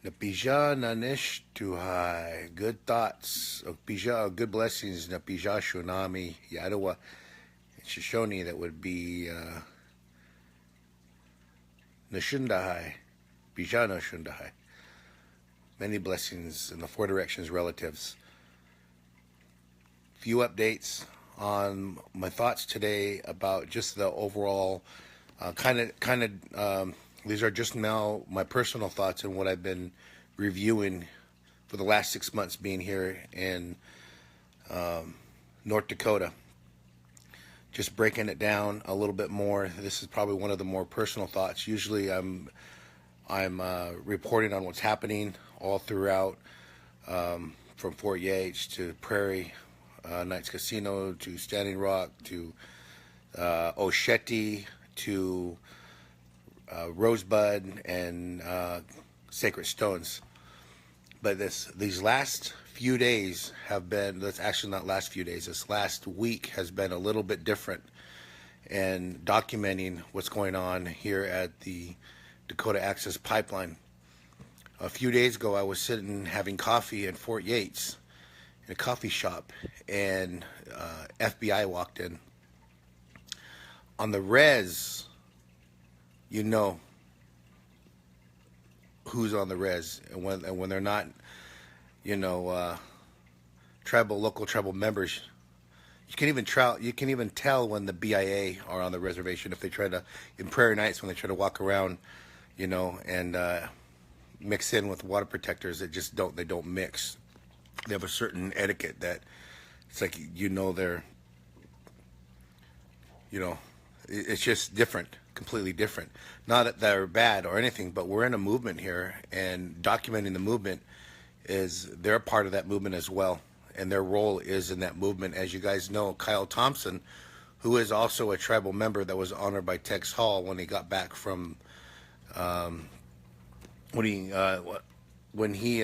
Napija nanish tuhai. Good thoughts. Pija, good blessings. Napija shunami. Yadawa. Shoshone, that would be Nashundahai. Bija Nashundahai. Many blessings in the four directions relatives. Few updates on my thoughts today about just the overall these are just now my personal thoughts and what I've been reviewing for the last 6 months being here in North Dakota. Just breaking it down a little bit more. This is probably one of the more personal thoughts. Usually I'm reporting on what's happening all throughout, from Fort Yates to Prairie Knights Casino to Standing Rock to Osheti to Rosebud and Sacred Stones. But these last few days have been, that's actually not last few days, this last week has been a little bit different, and documenting what's going on here at the Dakota Access Pipeline. A few days ago, I was sitting having coffee in Fort Yates in a coffee shop, and FBI walked in. On the res, you know who's on the res, and when they're not, local tribal members, you can even tell when the BIA are on the reservation if they try to, in Prairie Nights, when they try to walk around, and mix in with water protectors. They don't mix. They have a certain etiquette that it's like they're, it's just different, completely different. Not that they're bad or anything, but we're in a movement here, and documenting the movement they're a part of that movement as well, and their role is in that movement. As you guys know, Kyle Thompson, who is also a tribal member that was honored by Tex Hall when he got back from, when he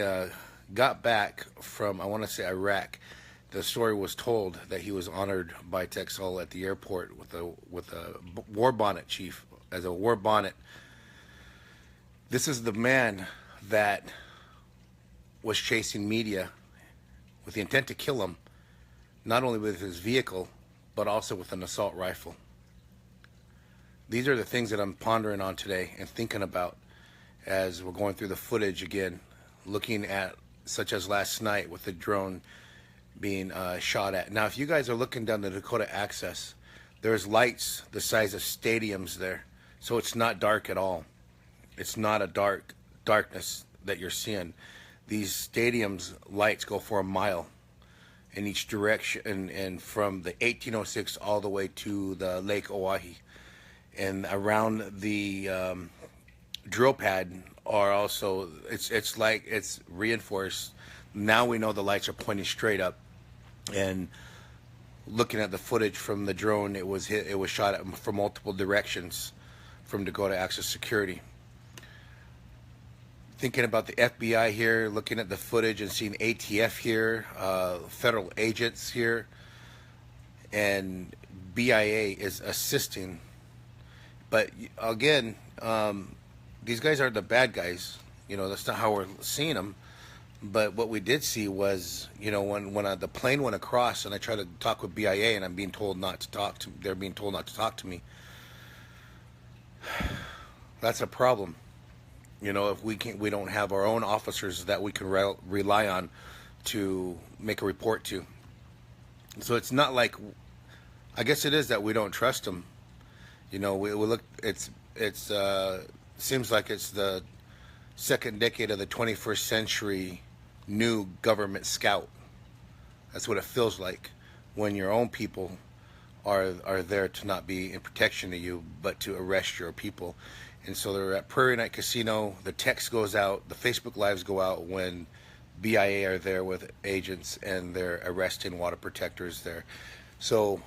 got back from, I want to say, Iraq. The story was told that he was honored by Tex Hall at the airport with a war bonnet chief, as a war bonnet. This is the man that was chasing media with the intent to kill him, not only with his vehicle, but also with an assault rifle. These are the things that I'm pondering on today and thinking about as we're going through the footage again, looking at, such as last night with the drone being shot at. Now, if you guys are looking down the Dakota Access, there's lights the size of stadiums there, so it's not dark at all. It's not a darkness that you're seeing. These stadiums lights go for a mile in each direction, and from the 1806 all the way to the Lake Oahe, and around the drill pad are also, it's like it's reinforced. Now we know the lights are pointing straight up, and looking at the footage from the drone, it was shot at from multiple directions from Dakota Access Security. Thinking about the FBI here, looking at the footage and seeing ATF here, federal agents here, and BIA is assisting. But again, these guys aren't the bad guys. That's not how we're seeing them. But what we did see was, when the plane went across and I tried to talk with BIA and I'm being told not to talk to, they're being told not to talk to me. That's a problem. If we don't have our own officers that we can rely on to make a report to. So it's not like, I guess it is that we don't trust them. We look, seems like it's the second decade of the 21st century new government scout. That's what it feels like when your own people are there to not be in protection of you, but to arrest your people. And so they're at Prairie Night Casino. The text goes out, the Facebook Lives go out when BIA are there with agents and they're arresting water protectors there. So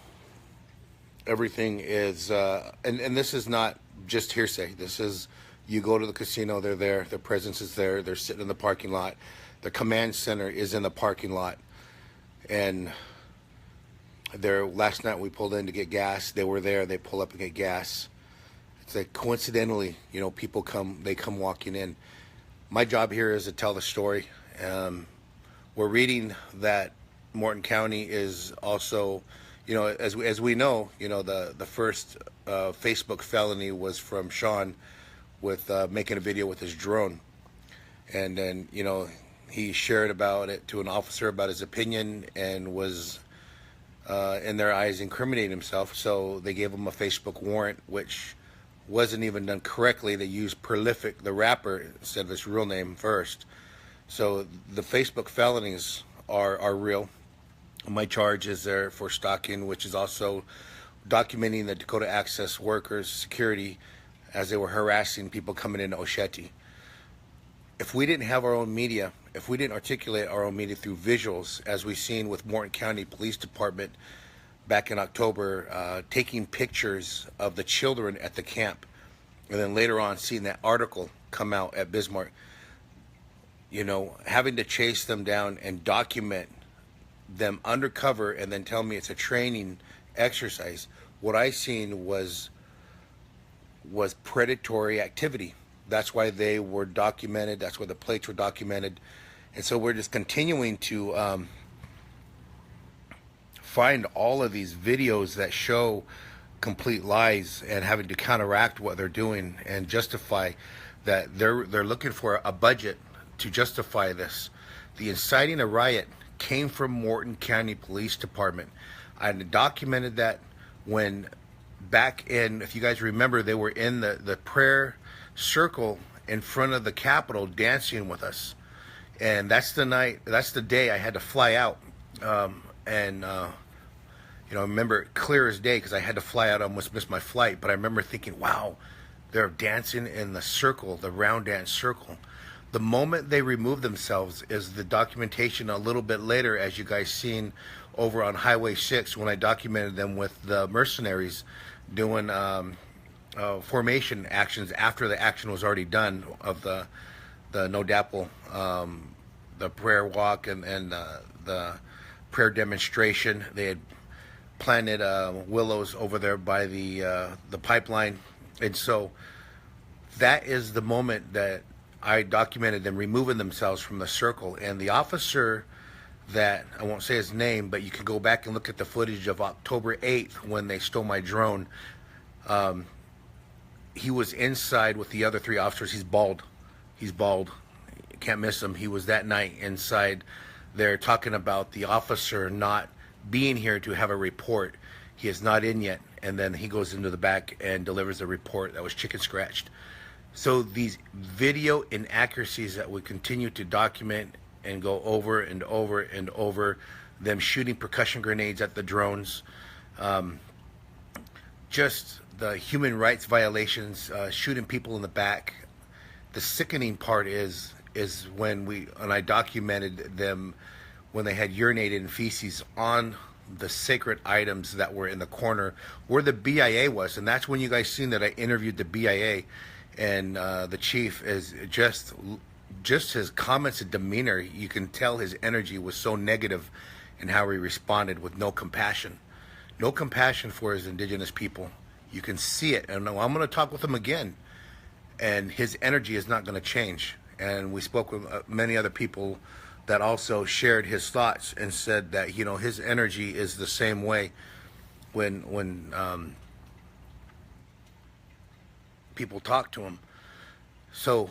everything is, and this is not just hearsay. This is, you go to the casino, they're there, their presence is there, they're sitting in the parking lot. The command center is in the parking lot. And last night we pulled in to get gas. They were there, they pull up and get gas. It's like coincidentally, people come walking in. My job here is to tell the story. We're reading that Morton County is also, as we know, the first Facebook felony was from Sean with making a video with his drone, and then he shared about it to an officer about his opinion and was in their eyes incriminating himself. So they gave him a Facebook warrant, which wasn't even done correctly. They used Prolific, the rapper, instead of his real name first. So the Facebook felonies are real. My charge is there for stalking, which is also documenting the Dakota Access workers' security as they were harassing people coming into Osheti. If we didn't have our own media, if we didn't articulate our own media through visuals, as we've seen with Morton County Police Department back in October, taking pictures of the children at the camp, and then later on seeing that article come out at Bismarck, having to chase them down and document them undercover and then tell me it's a training exercise. What I seen was predatory activity. That's why they were documented. That's why the plates were documented. And so we're just continuing to find all of these videos that show complete lies and having to counteract what they're doing and justify that they're looking for a budget to justify this. The inciting a riot came from Morton County Police Department. I documented that when back in, if you guys remember, they were in the prayer circle in front of the Capitol dancing with us. And that's the day I had to fly out. I remember it clear as day because I had to fly out. I almost missed my flight. But I remember thinking, wow, they're dancing in the circle, the round dance circle. The moment they remove themselves is the documentation a little bit later, as you guys seen over on Highway 6 when I documented them with the mercenaries doing formation actions after the action was already done of the No Dapple, the prayer walk and the prayer demonstration. They had planted willows over there by the pipeline, and so that is the moment that I documented them removing themselves from the circle. And the officer that, I won't say his name, but you can go back and look at the footage of October 8th when they stole my drone. He was inside with the other three officers. He's bald. You can't miss him. He was that night inside there talking about the officer not being here to have a report. He is not in yet. And then he goes into the back and delivers a report that was chicken scratched. So these video inaccuracies that we continue to document and go over and over and over, them shooting percussion grenades at the drones, just the human rights violations, shooting people in the back. The sickening part is when I documented them when they had urinated in feces on the sacred items that were in the corner where the BIA was. And that's when you guys seen that I interviewed the BIA, and the chief is just his comments and demeanor. You can tell his energy was so negative in how he responded, with no compassion for his indigenous people. You can see it. And I'm going to talk with him again, and his energy is not going to change. And we spoke with many other people that also shared his thoughts and said that his energy is the same way when people talk to him. So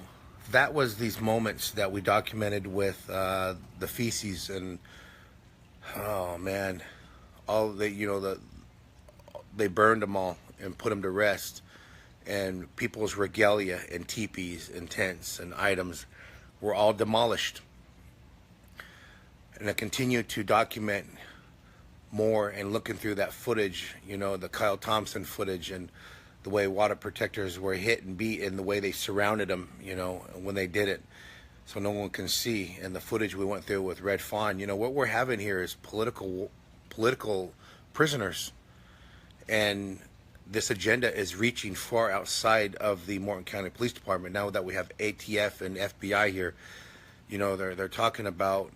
that was these moments that we documented with the feces, and oh man, all they burned them all and put them to rest, and people's regalia and teepees and tents and items were all demolished. And I continue to document more and looking through that footage, the Kyle Thompson footage, and the way water protectors were hit and beat, and the way they surrounded them, when they did it, so no one can see. And the footage we went through with Red Fawn, what we're having here is political prisoners, and this agenda is reaching far outside of the Morton County Police Department. Now that we have ATF and FBI here, they're talking about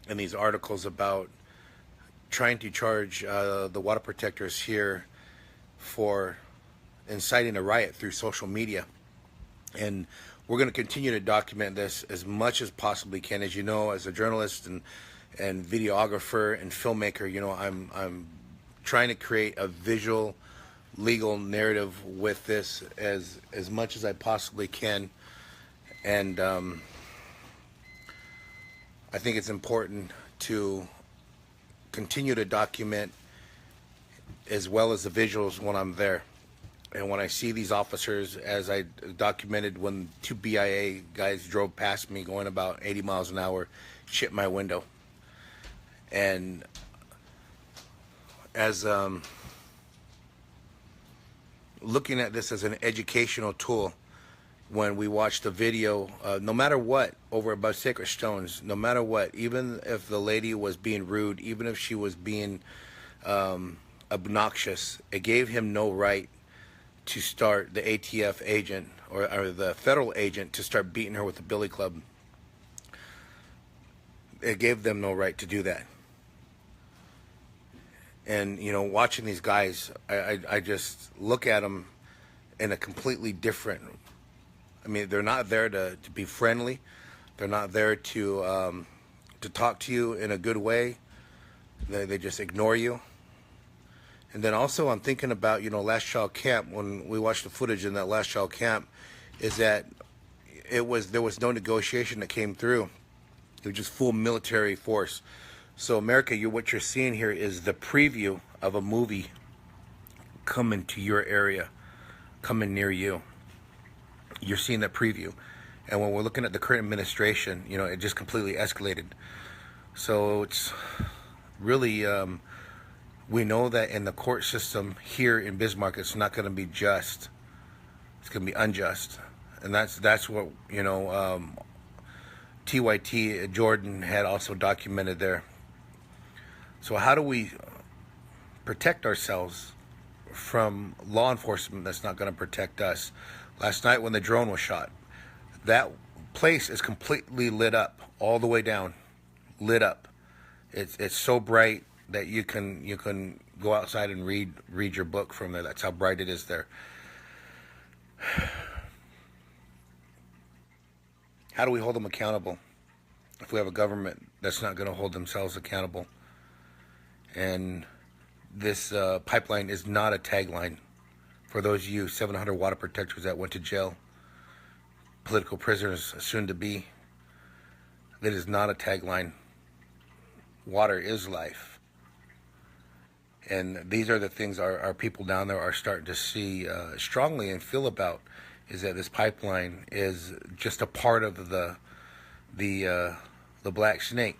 in these articles about trying to charge the water protectors here for inciting a riot through social media. And we're going to continue to document this as much as possibly can. As you know, as a journalist and videographer and filmmaker, you know, I'm trying to create a visual, legal narrative with this as much as I possibly can, and I think it's important to continue to document as well as the visuals when I'm there. And when I see these officers, as I documented when two BIA guys drove past me going about 80 miles an hour, shit my window. And as looking at this as an educational tool, when we watch the video, no matter what, over above Sacred Stones, no matter what, even if the lady was being rude, even if she was being obnoxious, it gave him no right to start the ATF agent or the federal agent to start beating her with a billy club. It gave them no right to do that. And, you know, watching these guys, I just look at them in a completely different. I mean, they're not there to be friendly. They're not there to talk to you in a good way. They just ignore you. And then also I'm thinking about, you know, Last Child Camp. When we watched the footage in that Last Child Camp, is that there was no negotiation that came through. It was just full military force. So America, what you're seeing here is the preview of a movie coming to your area, coming near you. You're seeing that preview. And when we're looking at the current administration, you know, it just completely escalated. So it's really, we know that in the court system here in Bismarck, it's not going to be just. It's going to be unjust. And that's what, you know, TYT Jordan had also documented there. So how do we protect ourselves from law enforcement that's not going to protect us? Last night when the drone was shot, that place is completely lit up all the way down, lit up. It's so bright that you can go outside and read your book from there. That's how bright it is there. How do we hold them accountable if we have a government that's not going to hold themselves accountable? And this pipeline is not a tagline. For those of you 700 water protectors that went to jail, political prisoners soon to be, that is not a tagline. Water is life. And these are the things our people down there are starting to see strongly and feel about, is that this pipeline is just a part of the black snake.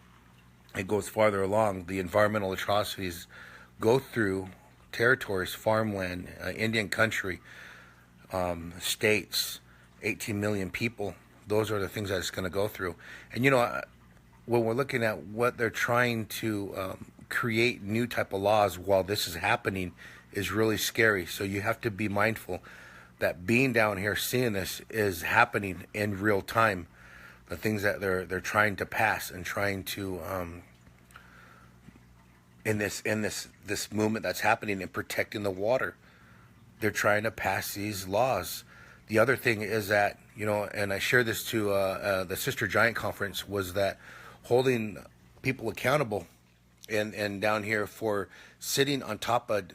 It goes farther along. The environmental atrocities go through territories, farmland, Indian country, states, 18 million people. Those are the things that it's going to go through. And, you know, when we're looking at what they're trying to create new type of laws while this is happening is really scary. So you have to be mindful that being down here, seeing this is happening in real time. The things that they're trying to pass and trying to in this movement that's happening in protecting the water, they're trying to pass these laws. The other thing is that, you know, and I shared this to the Sister Giant conference, was that holding people accountable and down here for sitting on top of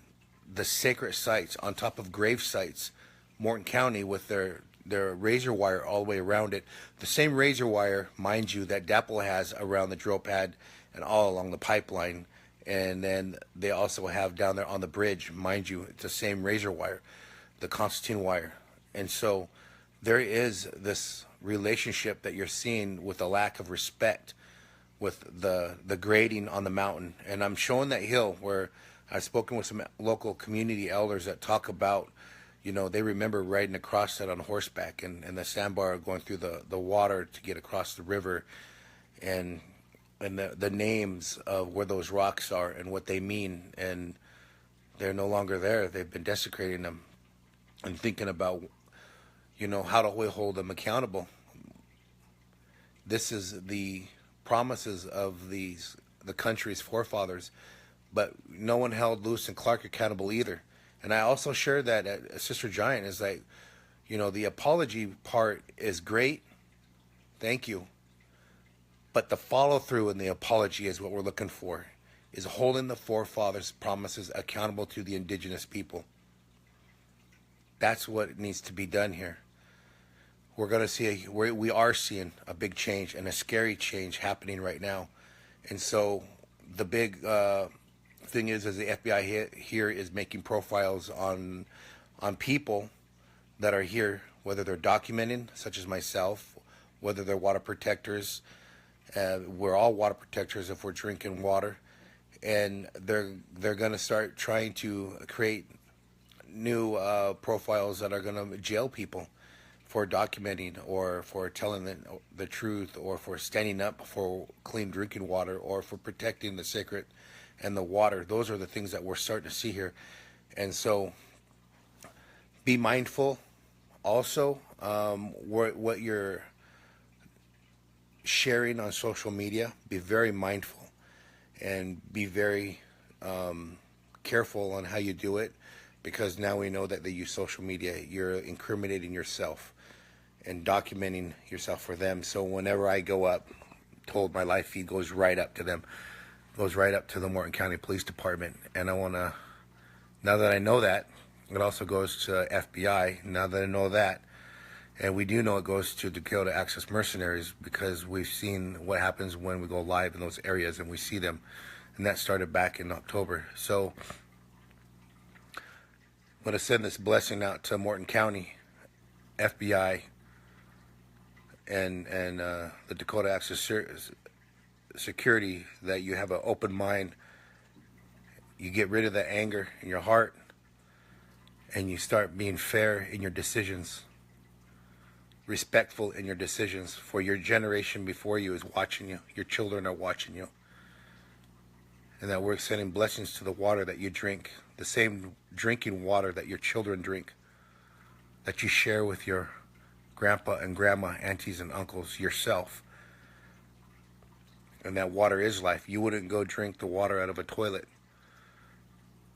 the sacred sites, on top of grave sites, Morton County, with their razor wire all the way around it. The same razor wire, mind you, that DAPL has around the drill pad and all along the pipeline. And then they also have down there on the bridge, mind you, it's the same razor wire, the Constantine wire. And so there is this relationship that you're seeing with a lack of respect with the grading on the mountain. And I'm showing that hill where I've spoken with some local community elders that talk about, you know, they remember riding across that on horseback and the sandbar going through the water to get across the river, and the names of where those rocks are and what they mean. And they're no longer there. They've been desecrating them and thinking about, you know, how do we hold them accountable? This is the promises of the country's forefathers, but no one held Lewis and Clark accountable either. And I also shared that at Sister Giant, is like, The apology part is great. Thank you. But the follow through in the apology is what we're looking for, is holding the forefathers' promises accountable to the indigenous people. That's what needs to be done here. We're going to see, we are seeing a big change and a scary change happening right now. And so the big thing is the FBI here is making profiles on people that are here, whether they're documenting, such as myself, whether they're water protectors. We're all water protectors if we're drinking water, and they're going to start trying to create new profiles that are going to jail people for documenting or for telling the truth or for standing up for clean drinking water or for protecting the sacred and the water. Those are the things that we're starting to see here. And so be mindful also what you're sharing on social media. Be very mindful and be very careful on how you do it, because now we know that they use social media. You're incriminating yourself and documenting yourself for them. So whenever I go up, told my live feed goes right up to them, goes right up to the Morton County Police Department. And I want to, now that I know that, it also goes to FBI, now that I know that. And we do know it goes to Dakota Access Mercenaries, because we've seen what happens when we go live in those areas and we see them. And that started back in October. So I'm going to send this blessing out to Morton County, FBI, and the Dakota Access Security, that you have an open mind. You get rid of the anger in your heart, and you start being fair in your decisions, respectful in your decisions, for your generation before you is watching you. Your children are watching you. And that we're sending blessings to the water that you drink, the same drinking water that your children drink, that you share with your grandpa and grandma, aunties and uncles, yourself. And that water is life. You wouldn't go drink the water out of a toilet.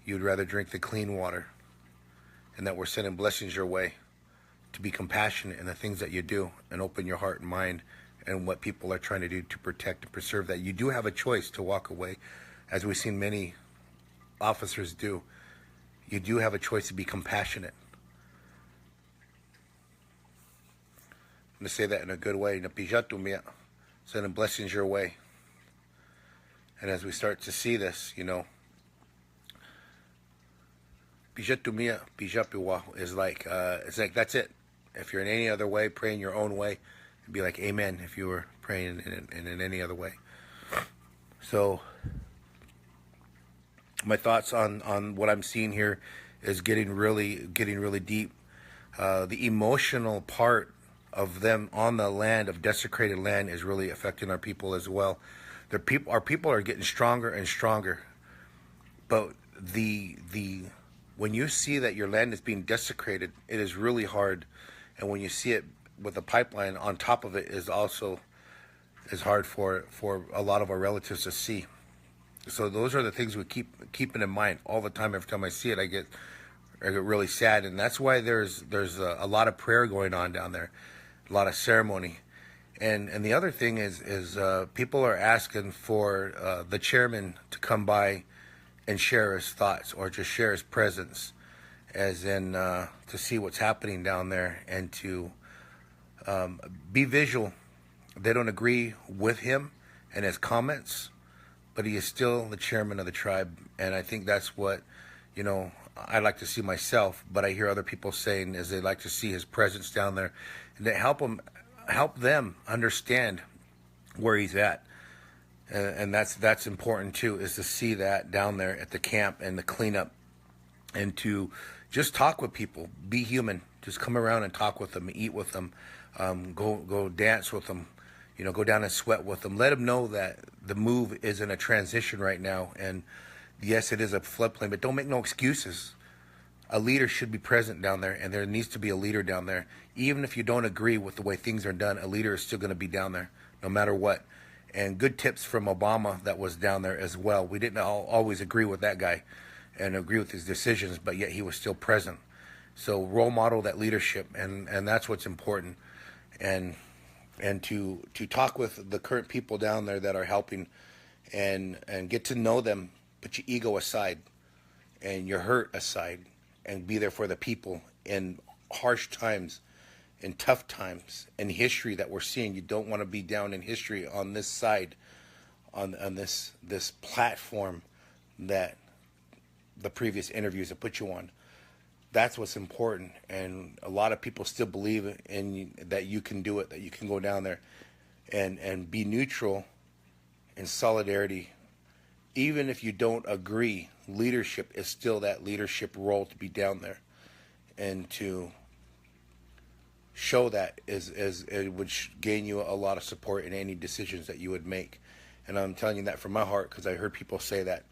You'd rather drink the clean water. And that we're sending blessings your way to be compassionate in the things that you do and open your heart and mind and what people are trying to do to protect and preserve that. You do have a choice to walk away, as we've seen many officers do. You do have a choice to be compassionate. I'm going to say that in a good way. Sending blessings your way. And as we start to see this, Pijatumia, Pijapiwa is like, it's like, that's it. If you're in any other way, pray in your own way, it'd be like amen if you were praying in any other way. So my thoughts on what I'm seeing here is getting really deep. The emotional part of them on the land, of desecrated land, is really affecting our people as well. Our people are getting stronger and stronger, but when you see that your land is being desecrated, it is really hard. And when you see it with a pipeline on top of it, is hard for a lot of our relatives to see. So those are the things we keeping in mind all the time. Every time I see it, I get really sad, and that's why there's a lot of prayer going on down there, a lot of ceremony. And the other thing is people are asking for the chairman to come by and share his thoughts, or just share his presence, as in to see what's happening down there and to be visual. They don't agree with him and his comments, but he is still the chairman of the tribe. And I think that's what, I like to see myself, but I hear other people saying is they like to see his presence down there, and to help them understand where he's at. And that's important too, is to see that down there at the camp and the cleanup, and to just talk with people, be human, just come around and talk with them, eat with them, go dance with them, go down and sweat with them. Let them know that the move is in a transition right now, and yes, it is a floodplain, but don't make no excuses. A leader should be present down there, and there needs to be a leader down there. Even if you don't agree with the way things are done, a leader is still going to be down there, no matter what. And good tips from Obama that was down there as well. We didn't always agree with that guy and agree with his decisions, but yet he was still present. So role model that leadership, and that's what's important. And to talk with the current people down there that are helping, and get to know them, put your ego aside and your hurt aside, and be there for the people in harsh times, in tough times, in history that we're seeing. You don't want to be down in history on this side, on this platform that the previous interviews have put you on. That's what's important, and a lot of people still believe in that you can do it, that you can go down there and be neutral in solidarity. Even if you don't agree, leadership is still that leadership role, to be down there and to show that is it would gain you a lot of support in any decisions that you would make. And I'm telling you that from my heart, because I heard people say that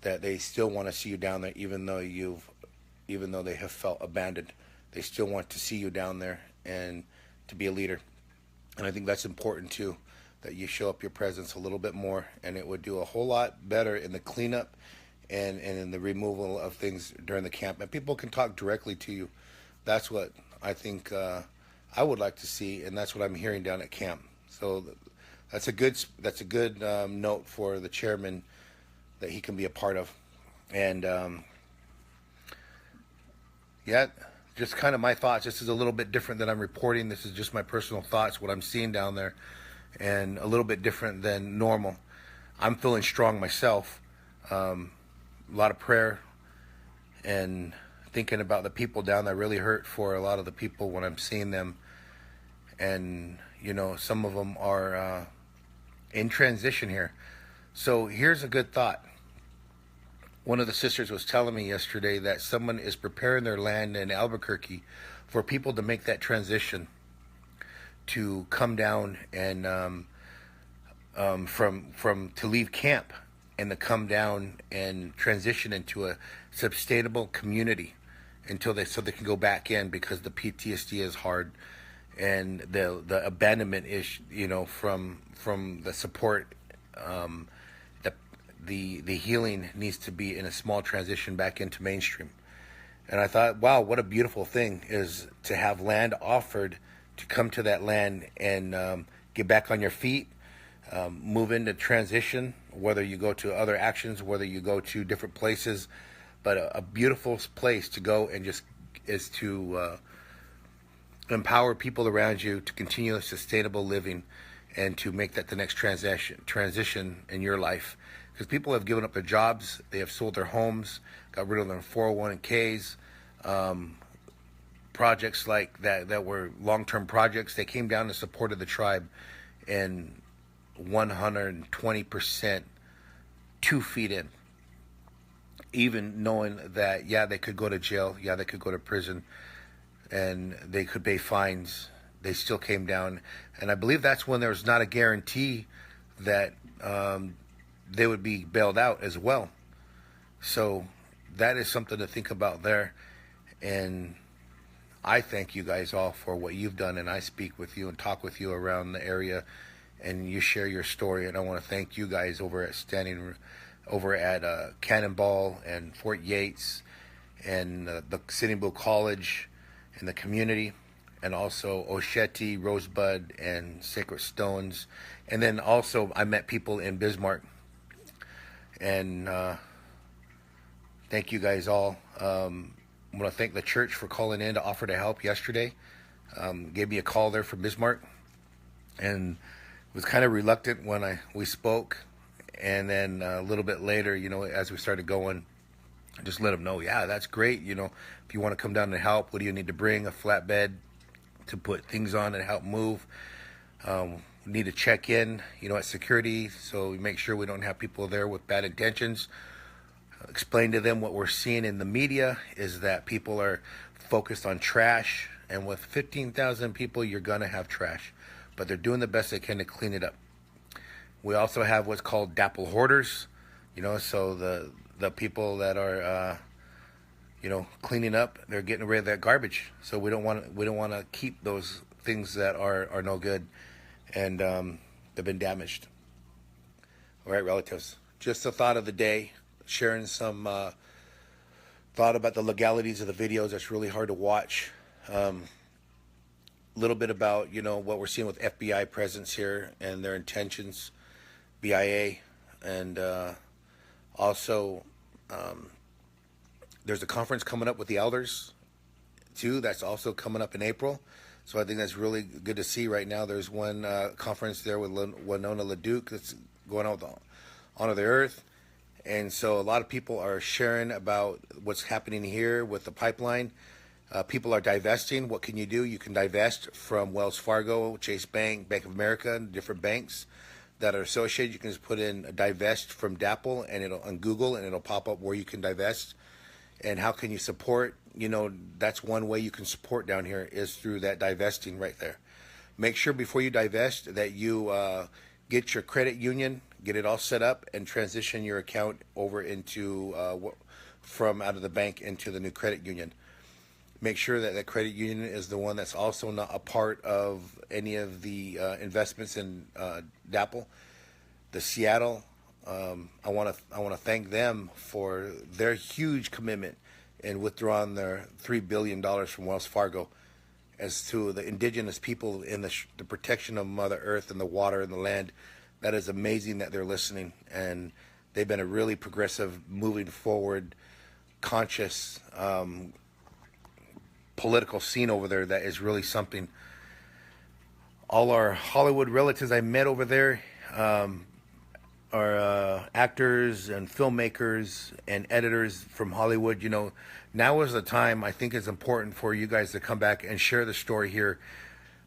they still want to see you down there, even though they have felt abandoned. They still want to see you down there and to be a leader. And I think that's important too, that you show up your presence a little bit more, and it would do a whole lot better in the cleanup and in the removal of things during the camp. And people can talk directly to you. That's what I think I would like to see, and that's what I'm hearing down at camp. So that's a good note for the chairman, that he can be a part of. And yeah, just kind of my thoughts. This is a little bit different than I'm reporting. This is just my personal thoughts, what I'm seeing down there, and a little bit different than normal. I'm feeling strong myself. A lot of prayer and thinking about the people down there. Really hurt for a lot of the people when I'm seeing them. And, some of them are in transition here. So here's a good thought. One of the sisters was telling me yesterday that someone is preparing their land in Albuquerque for people to make that transition, to come down and to leave camp and to come down and transition into a sustainable community so they can go back in, because the PTSD is hard, and the abandonment is, from the support. The healing needs to be in a small transition back into mainstream. And I thought, wow, what a beautiful thing is to have land offered, to come to that land and get back on your feet, move into transition, whether you go to other actions, whether you go to different places. But a beautiful place to go, and just is to empower people around you to continue a sustainable living, and to make that the next transition in your life. Because people have given up their jobs, they have sold their homes, got rid of their 401ks, projects like that were long-term projects. They came down and supported the tribe, and 120% 2 feet in. Even knowing that, they could go to jail, they could go to prison, and they could pay fines, they still came down. And I believe that's when there's not a guarantee that they would be bailed out as well. So that is something to think about there. And I thank you guys all for what you've done, and I speak with you and talk with you around the area, and you share your story. And I want to thank you guys over at Cannonball and Fort Yates and the Sitting Bull College and the community, and also Osheti, Rosebud, and Sacred Stones. And then also I met people in Bismarck. And thank you guys all. I want to thank the church for calling in to offer to help yesterday. Gave me a call there from Bismarck, and was kind of reluctant when we spoke. And then a little bit later, as we started going, I just let them know, that's great. If you want to come down and help, what do you need to bring? A flatbed to put things on and help move. We need to check in, at security, so we make sure we don't have people there with bad intentions. Explain to them what we're seeing in the media is that people are focused on trash, and with 15,000 people, you're going to have trash. But they're doing the best they can to clean it up. We also have what's called dapple hoarders, so the people that are, cleaning up, they're getting rid of that garbage. So we don't want to keep those things that are no good, and they've been damaged. All right, relatives, just a thought of the day, sharing some thought about the legalities of the videos. That's really hard to watch. A little bit about, what we're seeing with FBI presence here and their intentions, BIA, and also there's a conference coming up with the elders too. That's also coming up in April. So I think that's really good to see right now. There's one conference there with Winona LaDuke that's going on with the Honor the Earth. And so a lot of people are sharing about what's happening here with the pipeline. People are divesting. What can you do? You can divest from Wells Fargo, Chase Bank, Bank of America, and different banks that are associated. You can just put in divest from DAPL and it'll on Google and it'll pop up where you can divest. And how can you support? That's one way you can support down here is through that divesting right there. Make sure before you divest that you get your credit union, get it all set up, and transition your account over into from out of the bank into the new credit union. Make sure that that credit union is the one that's also not a part of any of the investments in DAPL. The Seattle, I want to thank them for their huge commitment in withdrawing their $3 billion from Wells Fargo as to the indigenous people in the protection of Mother Earth and the water and the land. That is amazing that they're listening, and they've been a really progressive, moving forward, conscious political scene over there that is really something. All our Hollywood relatives I met over there are actors and filmmakers and editors from Hollywood. Now is the time. I think it's important for you guys to come back and share the story here.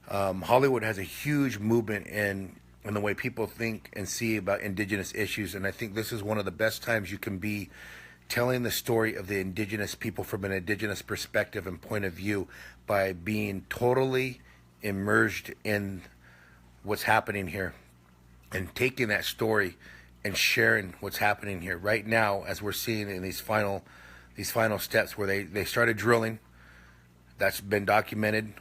Hollywood has a huge movement in the way people think and see about indigenous issues, and I think this is one of the best times you can be telling the story of the indigenous people from an indigenous perspective and point of view by being totally immersed in what's happening here and taking that story and sharing what's happening here right now, as we're seeing in these final steps where they started drilling. That's been documented.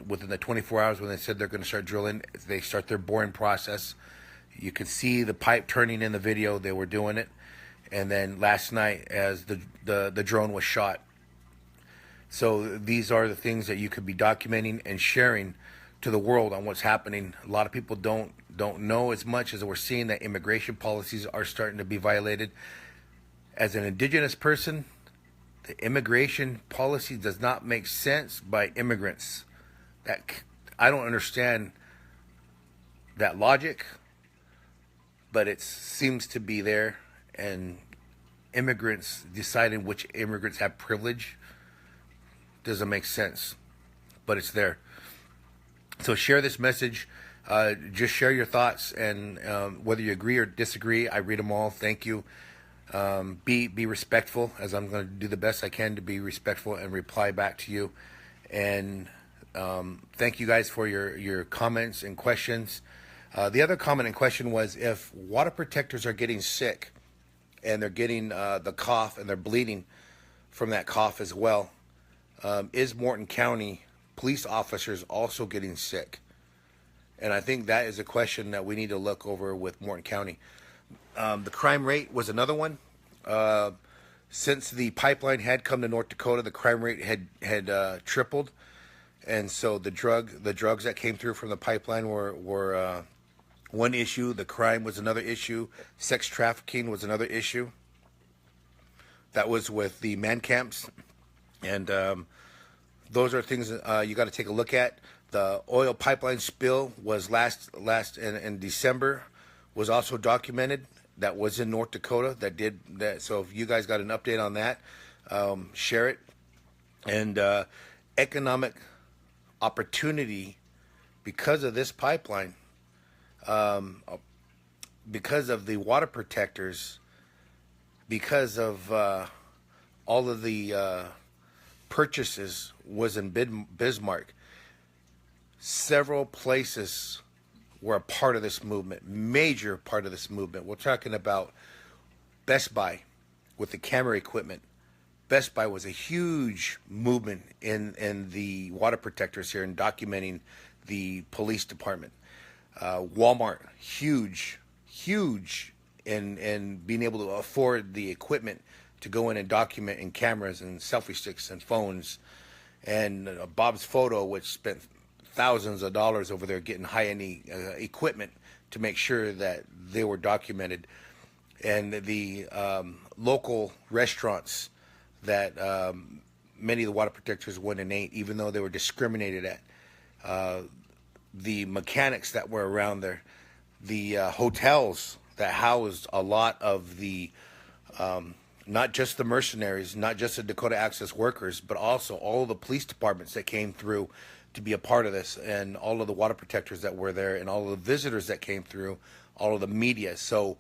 Within the 24 hours when they said they're going to start drilling, they start their boring process. You could see the pipe turning in the video. They were doing it. And then last night as the drone was shot. So these are the things that you could be documenting and sharing to the world on what's happening. A lot of people don't know as much as we're seeing that immigration policies are starting to be violated. As an indigenous person, the immigration policy does not make sense by immigrants. I don't understand that logic, but it seems to be there. And immigrants deciding which immigrants have privilege doesn't make sense, but it's there. So share this message. Just share your thoughts, and whether you agree or disagree, I read them all. Thank you. Be respectful, as I'm going to do the best I can to be respectful and reply back to you. And thank you guys for your comments and questions. The other comment and question was, if water protectors are getting sick and they're getting the cough and they're bleeding from that cough as well, is Morton County police officers also getting sick? And I think that is a question that we need to look over with Morton County. The crime rate was another one. Since the pipeline had come to North Dakota, the crime rate had tripled, and so the drugs that came through from the pipeline were one issue. The crime was another issue. Sex trafficking was another issue. That was with the man camps, and those are things you got to take a look at. The oil pipeline spill was last in December, was also documented. That was in North Dakota. That did that. So if you guys got an update on that, share it. And economic opportunity because of this pipeline, because of the water protectors, because of all of the purchases was in Bismarck. Several places were a part of this movement, major part of this movement. We're talking about Best Buy with the camera equipment. Best Buy was a huge movement in the water protectors here and documenting the police department. Walmart, huge in being able to afford the equipment to go in and document in cameras and selfie sticks and phones. And Bob's Photo, which spent thousands of dollars over there getting high-end equipment to make sure that they were documented. And the local restaurants that many of the water protectors went and ate, even though they were discriminated at. The mechanics that were around there, the hotels that housed a lot of the, not just the mercenaries, not just the Dakota Access workers, but also all the police departments that came through to be a part of this, and all of the water protectors that were there, and all of the visitors that came through, all of the media. So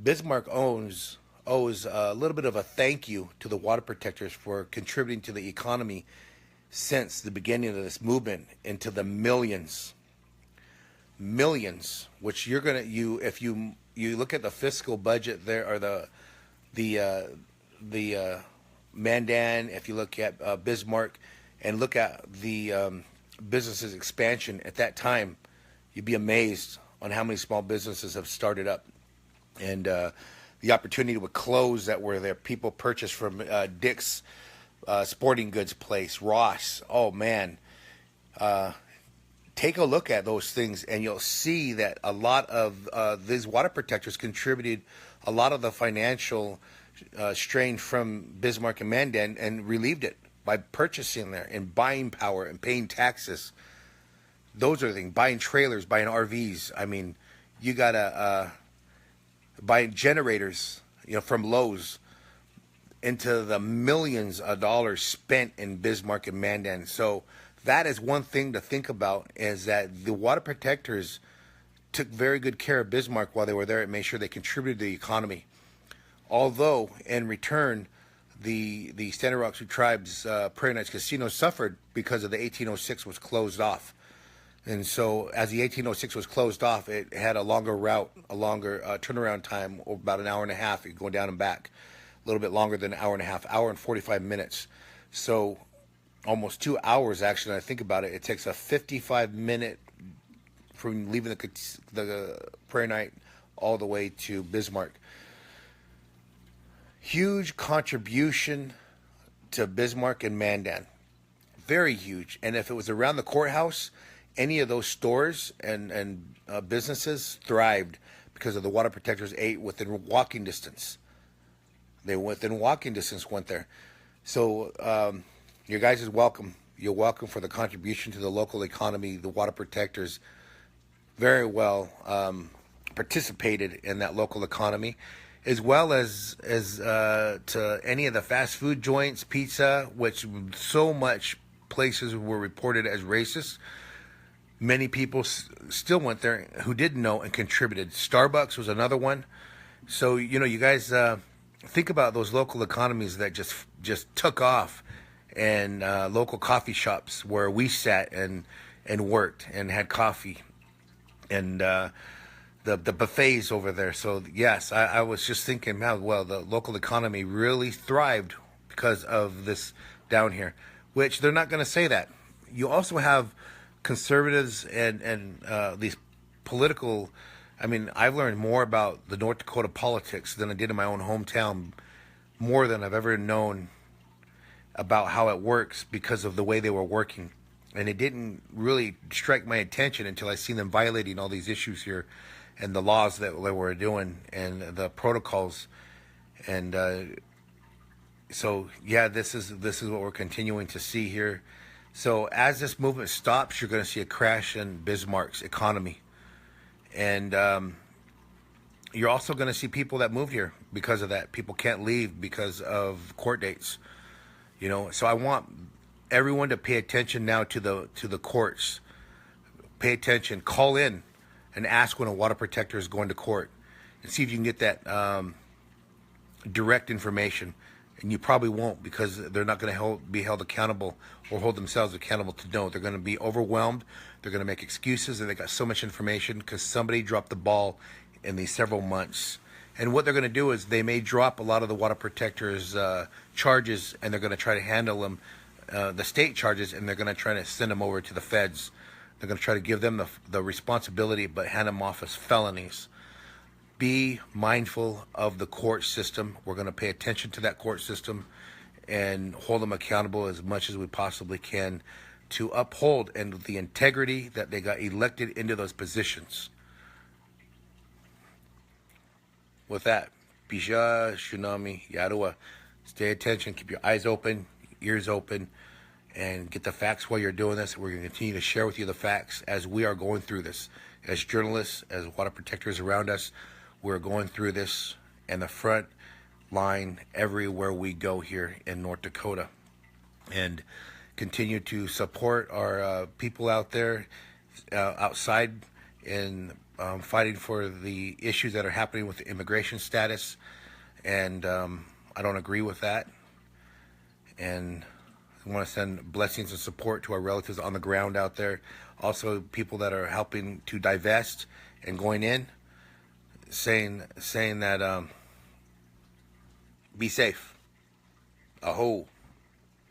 Bismarck owes a little bit of a thank you to the water protectors for contributing to the economy since the beginning of this movement into the millions, which if you look at the fiscal budget there, or the Mandan, if you look at Bismarck and look at the businesses expansion at that time, you'd be amazed on how many small businesses have started up, and the opportunity with clothes that were there. People purchased from Dick's sporting goods place, Ross. Oh man, take a look at those things and you'll see that a lot of these water protectors contributed a lot of the financial strain from Bismarck and Mandan, and relieved it by purchasing there and buying power and paying taxes. Those are the things. Buying trailers, buying RVs. I mean, you gotta buy generators, from Lowe's, into the millions of dollars spent in Bismarck and Mandan. So that is one thing to think about, is that the water protectors took very good care of Bismarck while they were there and made sure they contributed to the economy. Although, in return, the Standing Rock Sioux Tribes Prairie Nights Casino suffered because of the 1806 was closed off. And so as the 1806 was closed off, it had a longer route, a longer turnaround time, about an hour and a half, going down and back. A little bit longer than an hour and a half, hour and 45 minutes. So almost 2 hours, actually, when I think about it. It takes a 55-minute from leaving the Prairie Night all the way to Bismarck. Huge contribution to Bismarck and Mandan. Very huge. And if it was around the courthouse, any of those stores and businesses thrived because of the water protectors ate within walking distance. They within walking distance went there. So your guys is welcome. You're welcome for the contribution to the local economy. The water protectors very well participated in that local economy, as well as to any of the fast food joints, pizza, which so much places were reported as racist. Many people still went there who didn't know and contributed. Starbucks was another one. So, you guys think about those local economies that just took off, and local coffee shops where we sat and worked and had coffee, and the buffets over there. So, yes, I was just thinking, well, the local economy really thrived because of this down here, which they're not going to say that. You also have conservatives and these political. I mean, I've learned more about the North Dakota politics than I did in my own hometown, more than I've ever known about how it works because of the way they were working. And it didn't really strike my attention until I seen them violating all these issues here and the laws that they were doing and the protocols. And so, yeah, this is what we're continuing to see here. So as this movement stops, you're going to see a crash in Bismarck's economy. And you're also going to see people that moved here because of that. People can't leave because of court dates. So I want everyone to pay attention now to the courts. Pay attention. Call in and ask when a water protector is going to court, and see if you can get that direct information. And you probably won't, because they're not going to be held accountable or hold themselves accountable to know. They're going to be overwhelmed. They're going to make excuses, and they got so much information because somebody dropped the ball in these several months. And what they're going to do is they may drop a lot of the water protectors' charges, and they're going to try to handle them, the state charges, and they're going to try to send them over to the feds. They're going to try to give them the responsibility, but hand them off as felonies. be mindful of the court system. We're going to pay attention to that court system and hold them accountable as much as we possibly can to uphold and the integrity that they got elected into those positions. With that, Bisha, Shunami, Yarua, stay attention, keep your eyes open, ears open, and get the facts while you're doing this. We're going to continue to share with you the facts as we are going through this. As journalists, as water protectors around us, we're going through this in the front line everywhere we go here in North Dakota. And continue to support our people out there outside in fighting for the issues that are happening with the immigration status. And I don't agree with that. And I want to send blessings and support to our relatives on the ground out there. Also, people that are helping to divest and going in, saying that be safe. Aho.